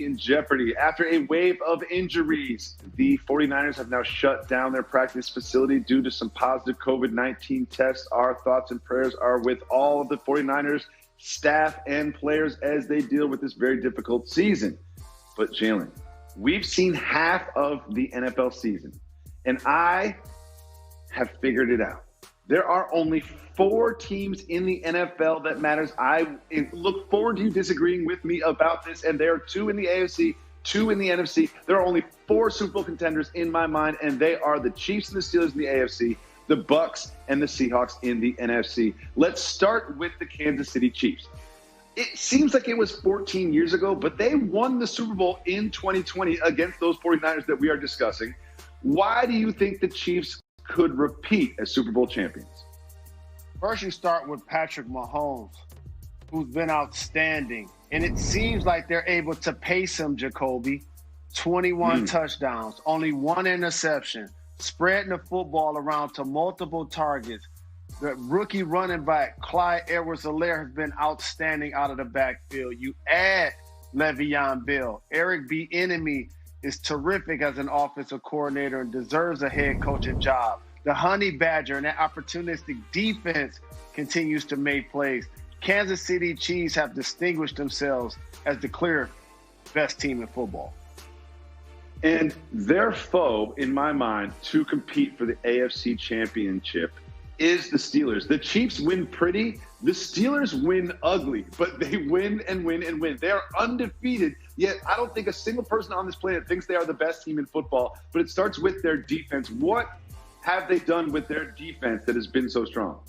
in jeopardy. After a wave of injuries, the 49ers have now shut down their practice facility due to some positive COVID-19 tests. Our thoughts and prayers are with all of the 49ers staff and players as they deal with this very difficult season. But Jalen, we've seen half of the NFL season, and I have figured it out. There are only 4 teams in the NFL that matters. I look forward to you disagreeing with me about this, and there are 2 in the AFC, 2 in the NFC. There are only 4 Super Bowl contenders in my mind, and they are the Chiefs and the Steelers in the AFC, the Bucs and the Seahawks in the NFC. Let's start with the Kansas City Chiefs. It seems like it was 14 years ago, but they won the Super Bowl in 2020 against those 49ers that we are discussing. Why do you think the Chiefs could repeat as Super Bowl champions? First, you start with Patrick Mahomes, who's been outstanding. And it seems like they're able to pace him, Jacoby. 21 touchdowns, only 1 interception, spreading the football around to multiple targets. The rookie running back, Clyde Edwards-Helaire, has been outstanding out of the backfield. You add Le'Veon Bell. Eric Bieniemy is terrific as an offensive coordinator and deserves a head coaching job. The Honey Badger and that opportunistic defense continues to make plays. Kansas City Chiefs have distinguished themselves as the clear best team in football. And their foe, in my mind, to compete for the AFC Championship is the Steelers. The Chiefs win pretty. The Steelers win ugly, but they win and win and win. They are undefeated, yet I don't think a single person on this planet thinks they are the best team in football, but it starts with their defense. What have they done with their defense that has been so strong?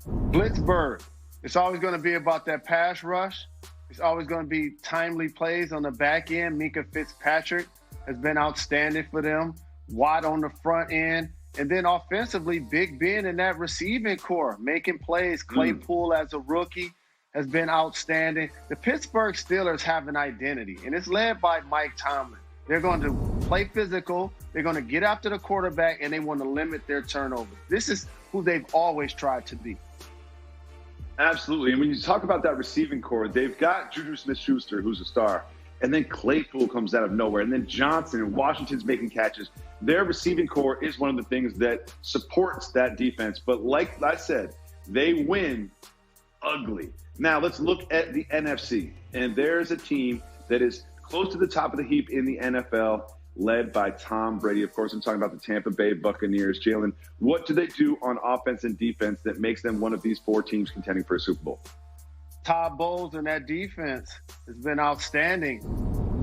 Blitzburg. It's always going to be about that pass rush. It's always going to be timely plays on the back end. Minkah Fitzpatrick has been outstanding for them. Watt on the front end. And then offensively, Big Ben and that receiving core, making plays. Claypool as a rookie has been outstanding. The Pittsburgh Steelers have an identity, and it's led by Mike Tomlin. They're going to play physical. They're going to get after the quarterback, and they want to limit their turnovers. This is who they've always tried to be. Absolutely. And when you talk about that receiving core, they've got Juju Smith-Schuster, who's a star, and then Claypool comes out of nowhere, and then Johnson and Washington's making catches. Their receiving core is one of the things that supports that defense. But like I said, they win ugly. Now let's look at the NFC. And there's a team that is close to the top of the heap in the NFL, led by Tom Brady. Of course, I'm talking about the Tampa Bay Buccaneers. Jalen, what do they do on offense and defense that makes them one of these 4 teams contending for a Super Bowl? Todd Bowles and that defense has been outstanding.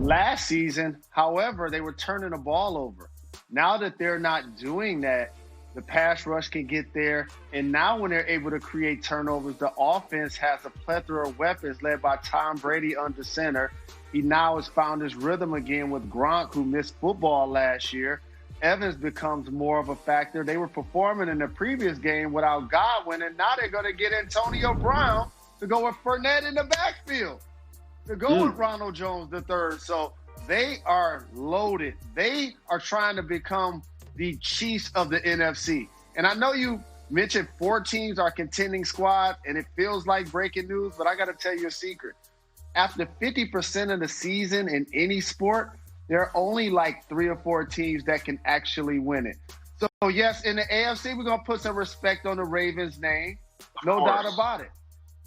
Last season, however, they were turning the ball over. Now that they're not doing that, the pass rush can get there. And now when they're able to create turnovers, the offense has a plethora of weapons led by Tom Brady under center. He now has found his rhythm again with Gronk, who missed football last year. Evans becomes more of a factor. They were performing in the previous game without Godwin, and now they're going to get Antonio Brown to go with Fournette in the backfield, to go with Ronald Jones III. So they are loaded. They are trying to become the Chiefs of the NFC. And I know you mentioned 4 teams are contending squad, and it feels like breaking news, but I got to tell you a secret. After 50% of the season in any sport, there are only like 3 or 4 teams that can actually win it. So yes, in the AFC, we're going to put some respect on the Ravens' name. No doubt about it.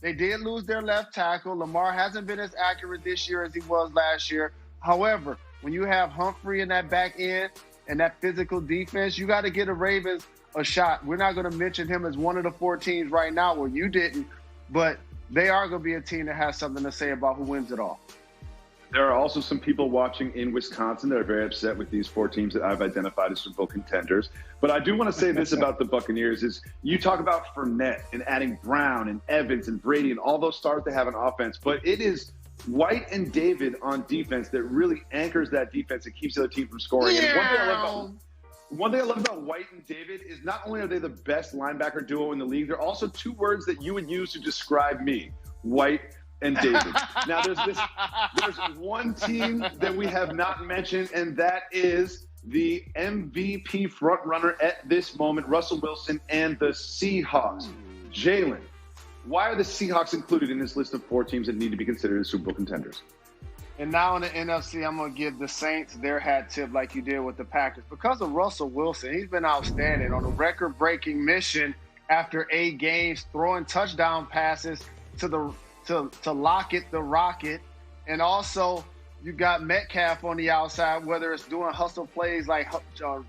They did lose their left tackle. Lamar hasn't been as accurate this year as he was last year. However, when you have Humphrey in that back end and that physical defense, you got to give the Ravens a shot. We're not going to mention him as one of the 4 teams right now where you didn't, but they are going to be a team that has something to say about who wins it all. There are also some people watching in Wisconsin that are very upset with these 4 teams that I've identified as Super Bowl contenders. But I do want to say this about the Buccaneers is you talk about Fournette and adding Brown and Evans and Brady and all those stars they have on offense, but it is White and David on defense that really anchors that defense and keeps the other team from scoring. Yeah. And one thing I love about White and David is not only are they the best linebacker duo in the league, they're also 2 words that you would use to describe me, White and David. Now, there's one team that we have not mentioned, and that is the MVP frontrunner at this moment, Russell Wilson and the Seahawks. Jalen, why are the Seahawks included in this list of 4 teams that need to be considered as Super Bowl contenders? And now in the NFC, I'm going to give the Saints their hat tip like you did with the Packers. Because of Russell Wilson, he's been outstanding on a record-breaking mission after 8 games, throwing touchdown passes to Lockett the Rocket. And also, you got Metcalf on the outside, whether it's doing hustle plays like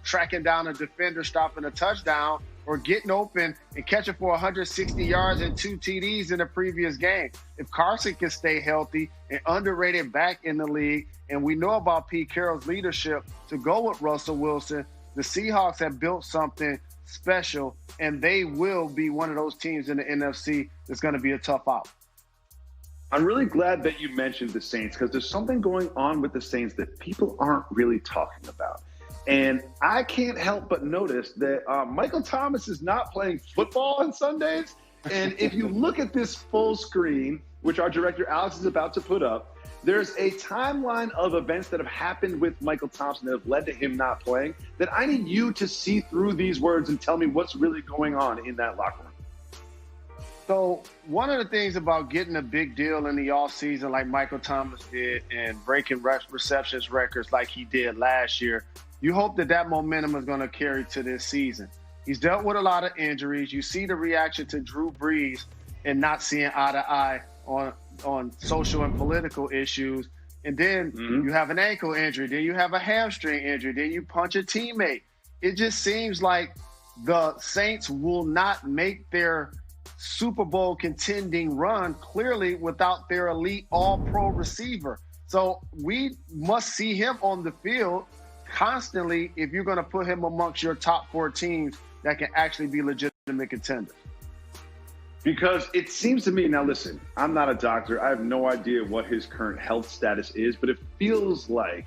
tracking down a defender, stopping a touchdown, or getting open and catching for 160 yards and 2 TDs in the previous game. If Carson can stay healthy and underrated back in the league, and we know about Pete Carroll's leadership to go with Russell Wilson, the Seahawks have built something special, and they will be one of those teams in the NFC that's going to be a tough out. I'm really glad that you mentioned the Saints because there's something going on with the Saints that people aren't really talking about. And I can't help but notice that Michael Thomas is not playing football on Sundays. And if you look at this full screen, which our director Alex is about to put up, there's a timeline of events that have happened with Michael Thompson that have led to him not playing that I need you to see through these words and tell me what's really going on in that locker room. So one of the things about getting a big deal in the offseason like Michael Thomas did and breaking receptions records like he did last year, you hope that momentum is going to carry to this season. He's dealt with a lot of injuries. You see the reaction to Drew Brees and not seeing eye to eye on social and political issues. And then you have an ankle injury. Then you have a hamstring injury. Then you punch a teammate. It just seems like the Saints will not make their Super Bowl contending run clearly without their elite all-pro receiver. So we must see him on the field constantly if you're going to put him amongst your top 4 teams that can actually be legitimate contenders. Because it seems to me, now listen, I'm not a doctor. I have no idea what his current health status is, but it feels like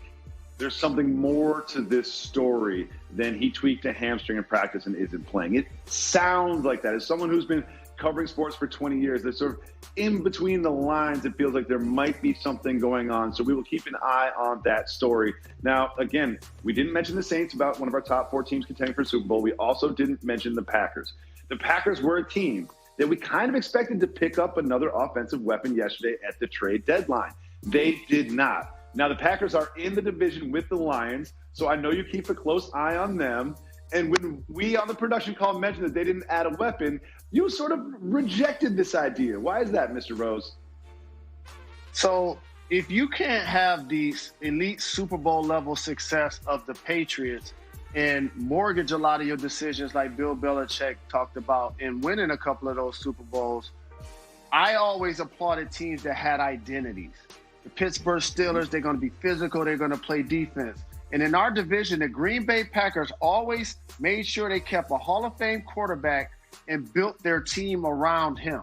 there's something more to this story than he tweaked a hamstring in practice and isn't playing. It sounds like that. As someone who's been covering sports for 20 years, there's sort of in between the lines, it feels like there might be something going on. So we will keep an eye on that story. Now, again, we didn't mention the Saints about one of our top 4 teams contending for Super Bowl. We also didn't mention the Packers. The Packers were a team that we kind of expected to pick up another offensive weapon yesterday at the trade deadline. They did not. Now, the Packers are in the division with the Lions, so I know you keep a close eye on them. And when we on the production call mentioned that they didn't add a weapon, you sort of rejected this idea. Why is that, Mr. Rose? So if you can't have the elite Super Bowl level success of the Patriots and mortgage a lot of your decisions like Bill Belichick talked about and winning a couple of those Super Bowls, I always applauded teams that had identities. The Pittsburgh Steelers, they're going to be physical. They're going to play defense. And in our division, the Green Bay Packers always made sure they kept a Hall of Fame quarterback and built their team around him.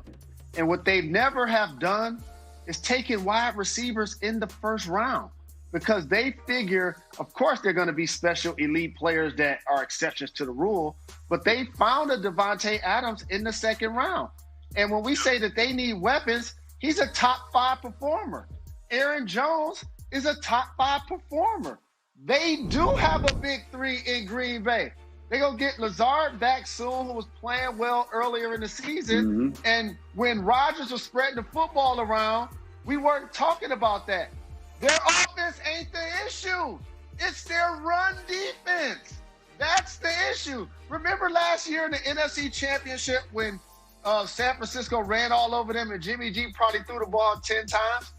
And what they never have done is taken wide receivers in the first round because they figure, of course, they're going to be special elite players that are exceptions to the rule, but they found a Devontae Adams in the second round. And when we say that they need weapons, he's a top 5 performer. Aaron Jones is a top 5 performer. They do have a big 3 in Green Bay. They're going to get Lazard back soon, who was playing well earlier in the season. And when Rodgers was spreading the football around, we weren't talking about that. Their offense ain't the issue. It's their run defense. That's the issue. Remember last year in the NFC Championship when San Francisco ran all over them and Jimmy G probably threw the ball 10 times?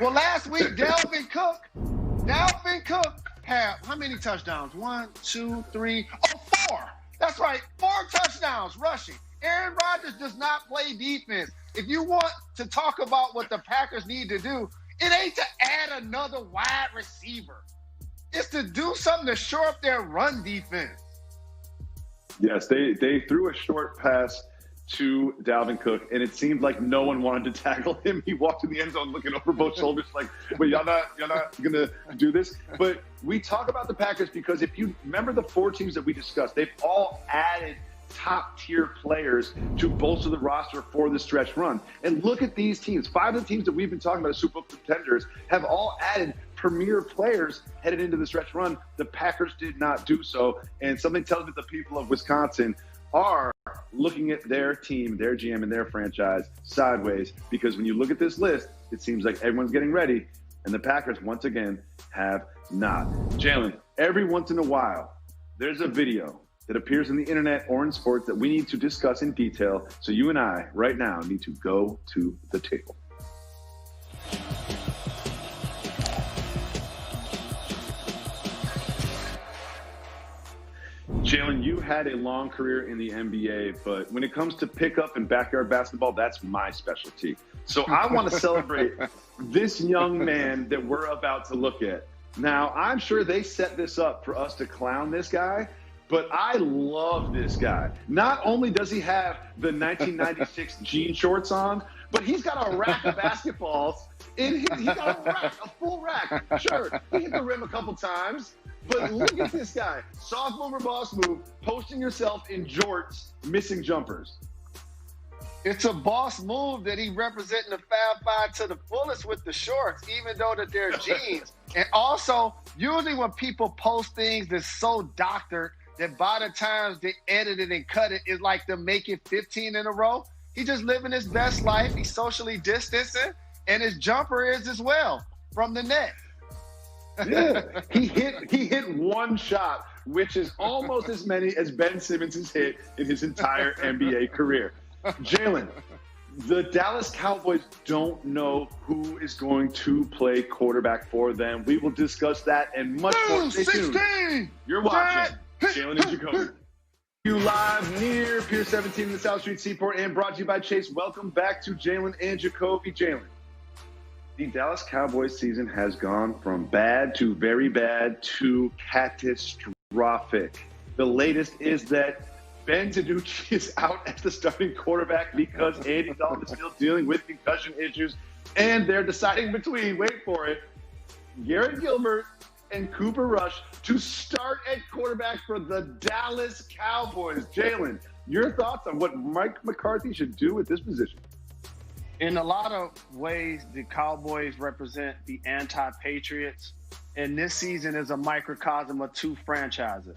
Well, last week, Dalvin Cook had how many touchdowns? 1, 2, 3, 4. That's right, 4 touchdowns rushing. Aaron Rodgers does not play defense. If you want to talk about what the Packers need to do, it ain't to add another wide receiver. It's to do something to shore up their run defense. Yes, they threw a short pass to Dalvin Cook, and it seemed like no one wanted to tackle him. He walked in the end zone looking over both shoulders like, but y'all not going to do this? But we talk about the Packers because if you remember the 4 teams that we discussed, they've all added top-tier players to bolster the roster for the stretch run. And look at these teams. 5 of the teams that we've been talking about as Super Bowl contenders have all added premier players headed into the stretch run. The Packers did not do so, and something tells me the people of Wisconsin are looking at their team, their GM, and their franchise sideways, because when you look at this list, it seems like everyone's getting ready And the Packers, once again, have not. Jalen, every once in a while, there's a video that appears on the internet or in sports that we need to discuss in detail. So you and I, right now, need to go to the table. Jalen, you had a long career in the NBA, but when it comes to pickup and backyard basketball, that's my specialty. So I want to celebrate this young man that we're about to look at. Now, I'm sure they set this up for us to clown this guy, but I love this guy. Not only does he have the 1996 jean shorts on, but he's got a rack of basketballs. He got a rack, a full rack. Sure, he hit the rim a couple times. But look at this guy. Soft mover, boss move, posting yourself in jorts, missing jumpers. It's a boss move that he representing the Fab Five to the fullest with the shorts, even though that they're jeans. And also, usually when people post things that's so doctored that by the time they edit it and cut it, it's like they're making 15 in a row. He's just living his best life. He's socially distancing, and his jumper is as well from the net. Yeah, he hit one shot, which is almost as many as Ben Simmons has hit in his entire NBA career. Jalen, the Dallas Cowboys don't know who is going to play quarterback for them. We will discuss that and much more. Stay tuned. You're watching Jalen and Jacoby. You live near Pier 17 in the South Street Seaport and brought to you by Chase. Welcome back to Jalen and Jacoby. Jalen. The Dallas Cowboys season has gone from bad to very bad to catastrophic. The latest is that Ben DiNucci is out as the starting quarterback because Andy Dalton is still dealing with concussion issues, and they're deciding between, wait for it, Garrett Gilbert and Cooper Rush to start at quarterback for the Dallas Cowboys. Jalen, your thoughts on what Mike McCarthy should do with this position? In a lot of ways, the Cowboys represent the anti-Patriots, and this season is a microcosm of two franchises.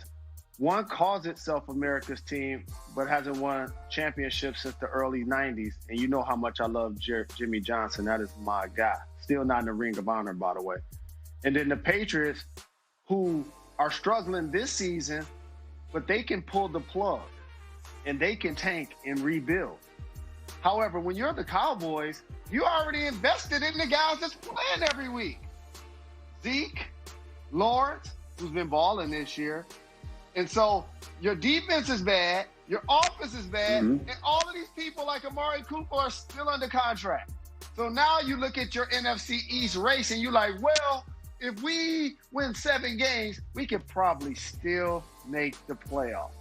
One calls itself America's team, but hasn't won championships since the early 90s, and you know how much I love Jimmy Johnson. That is my guy. Still not in the Ring of Honor, by the way. And then the Patriots, who are struggling this season, but they can pull the plug, and they can tank and rebuild. However, when you're the Cowboys, you already invested in the guys that's playing every week. Zeke, Lawrence, who's been balling this year. And so your defense is bad, your offense is bad, and all of these people like Amari Cooper are still under contract. So now you look at your NFC East race and you're like, well, if we win 7 games, we could probably still make the playoffs.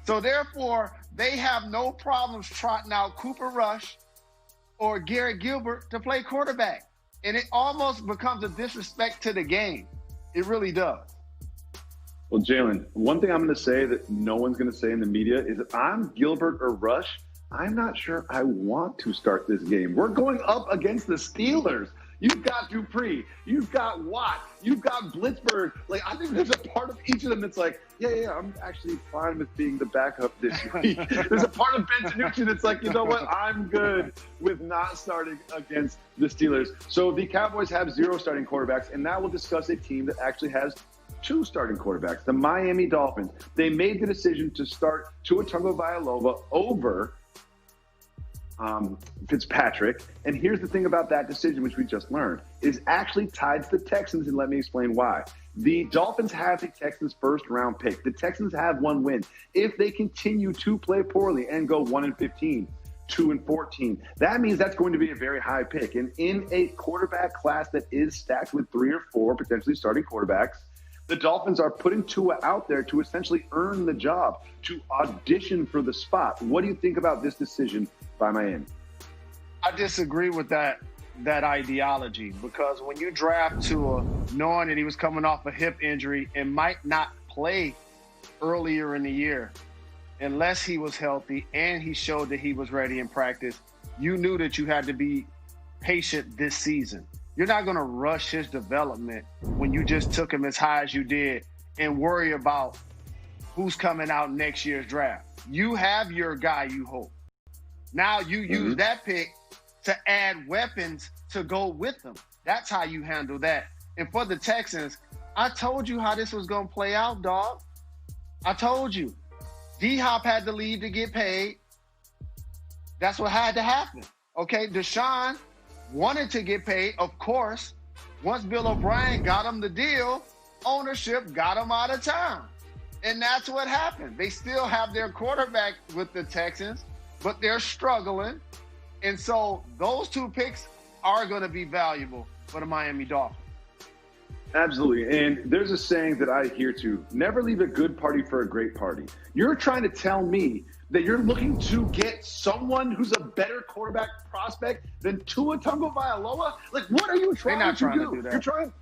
So therefore, they have no problems trotting out Cooper Rush or Garrett Gilbert to play quarterback. And it almost becomes a disrespect to the game. It really does. Well, Jalen, one thing I'm going to say that no one's going to say in the media is if I'm Gilbert or Rush, I'm not sure I want to start this game. We're going up against the Steelers. You've got Dupree. You've got Watt. You've got Blitzberg. Like, I think there's a part of each of them that's like, yeah, I'm actually fine with being the backup this week. There's a part of Ben DiNucci that's like, you know what? I'm good with not starting against the Steelers. So the Cowboys have 0 starting quarterbacks, and now we'll discuss a team that actually has 2 starting quarterbacks, the Miami Dolphins. They made the decision to start Tua Tagovailoa over Fitzpatrick. And here's the thing about that decision, which we just learned, is actually tied to the Texans, and let me explain why. The Dolphins have the Texans' first-round pick. The Texans have 1 win. If they continue to play poorly and go 1-15, 2-14, that means that's going to be a very high pick. And in a quarterback class that is stacked with 3 or 4 potentially starting quarterbacks, the Dolphins are putting Tua out there to essentially earn the job, to audition for the spot. What do you think about this decision by Miami? I disagree with that ideology, because when you draft Tua knowing that he was coming off a hip injury and might not play earlier in the year unless he was healthy and he showed that he was ready in practice, you knew that you had to be patient this season. You're not going to rush his development when you just took him as high as you did and worry about who's coming out next year's draft. You have your guy, you hope. Now you use that pick to add weapons to go with them. That's how you handle that. And for the Texans, I told you how this was going to play out, dog. I told you. D-Hop had to leave to get paid. That's what had to happen. Okay, Deshaun wanted to get paid, of course. Once Bill O'Brien got him the deal, ownership got him out of town. And that's what happened. They still have their quarterback with the Texans, but they're struggling. And so those two picks are going to be valuable for the Miami Dolphins. Absolutely. And there's a saying that I hear too: never leave a good party for a great party. You're trying to tell me that you're looking to get someone who's a better quarterback prospect than Tua Tagovailoa? Like, what are you trying to do?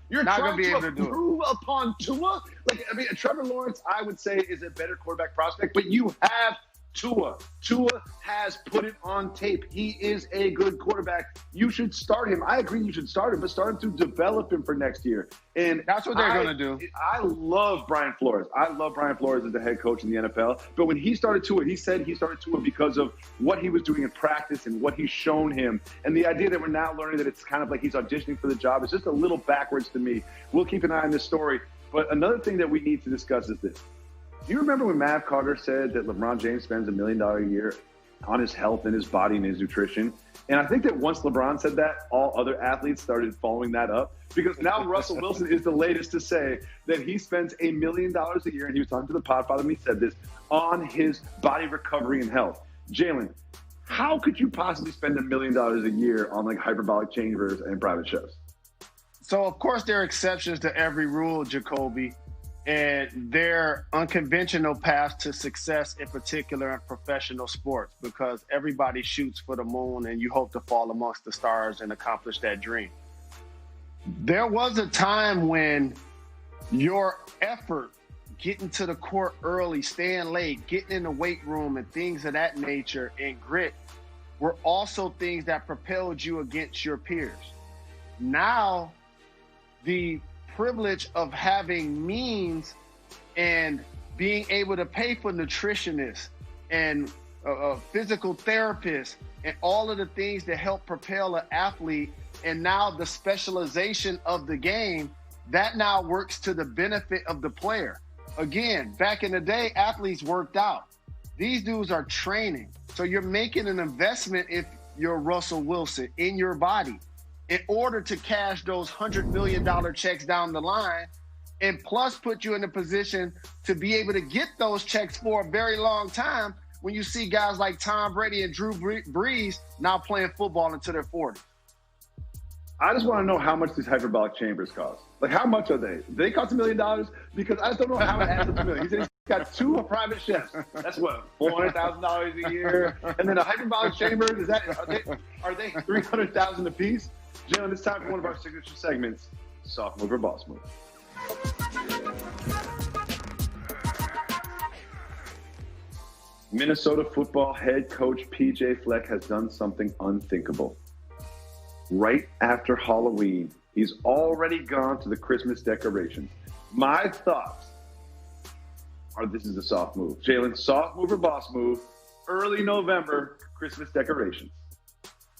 You're trying to improve upon Tua? Like, I mean, Trevor Lawrence, I would say, is a better quarterback prospect, but you have Tua. Tua has put it on tape. He is a good quarterback. You should start him. I agree you should start him, but start him to develop him for next year. And that's what they're going to do. I love Brian Flores. I love Brian Flores as the head coach in the NFL. But when he started Tua, he said he started Tua because of what he was doing in practice and what he's shown him. And the idea that we're now learning that it's kind of like he's auditioning for the job is just a little backwards to me. We'll keep an eye on this story. But another thing that we need to discuss is this. Do you remember when Mav Carter said that LeBron James spends $1 million a year on his health and his body and his nutrition? And I think that once LeBron said that, all other athletes started following that up, because now Russell Wilson is the latest to say that he spends $1 million a year, and he was talking to the Podfather when he said this, on his body recovery and health. Jalen, how could you possibly spend $1 million a year on like hyperbolic chambers and private shows? So, of course, there are exceptions to every rule, Jacoby. And their unconventional paths to success, in particular in professional sports, because everybody shoots for the moon and you hope to fall amongst the stars and accomplish that dream. There was a time when your effort, getting to the court early, staying late, getting in the weight room and things of that nature, and grit were also things that propelled you against your peers. Now, the privilege of having means and being able to pay for nutritionists and physical therapists and all of the things that help propel an athlete, and now the specialization of the game, that now works to the benefit of the player. Again, back in the day, athletes worked out. These dudes are training. So you're making an investment, if you're Russell Wilson, in your body, in order to cash those $100 million checks down the line, and plus put you in a position to be able to get those checks for a very long time when you see guys like Tom Brady and Drew Brees now playing football into their 40s. I just want to know how much these hyperbolic chambers cost. Like, how much are they? Do they cost $1 million? Because I just don't know how it adds up to $1 million. He said he's got 2 private chefs. That's what, $400,000 a year? And then a hyperbolic chamber, are they $300,000 a piece? Jalen, it's time for one of our signature segments, Soft Move or Boss Move. Minnesota football head coach PJ Fleck has done something unthinkable. Right after Halloween, he's already gone to the Christmas decorations. My thoughts are this is a soft move. Jalen, soft move or boss move, early November, Christmas decorations.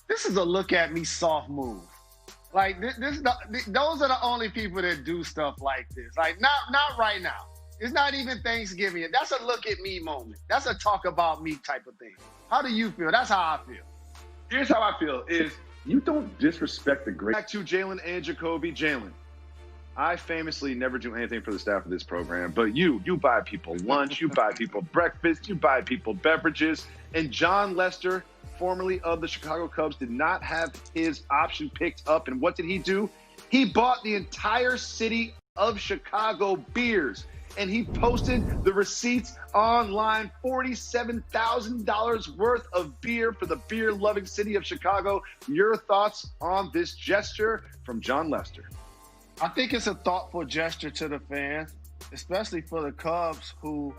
This is a look at me soft move. Like those are the only people that do stuff like this. Like not right now. It's not even Thanksgiving. That's a look at me moment. That's a talk about me type of thing. How do you feel? That's how I feel. Here's how I feel is you don't disrespect the great. Back to Jalen and Jacoby. Jalen, I famously never do anything for the staff of this program, but you buy people lunch, you buy people breakfast, you buy people beverages, and John Lester, formerly of the Chicago Cubs, did not have his option picked up. And what did he do? He bought the entire city of Chicago beers, and he posted the receipts online, $47,000 worth of beer for the beer-loving city of Chicago. Your thoughts on this gesture from John Lester? I think it's a thoughtful gesture to the fans, especially for the Cubs, who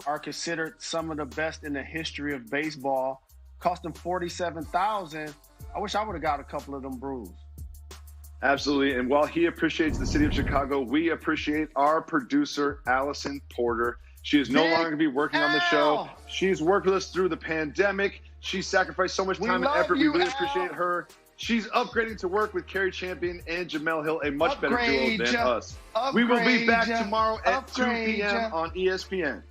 are considered some of the best in the history of baseball. Cost them $47,000. I wish I would have got a couple of them brews. Absolutely. And while he appreciates the city of Chicago, we appreciate our producer, Allison Porter. She is no longer going to be working on the show. She's worked with us through the pandemic. She sacrificed so much time and effort. We really appreciate her She's upgrading to work with Carrie Champion and Jamel Hill, a much better duo than us. Upgrade We will be back ya. tomorrow at 2 Upgrade p.m. ya. on ESPN.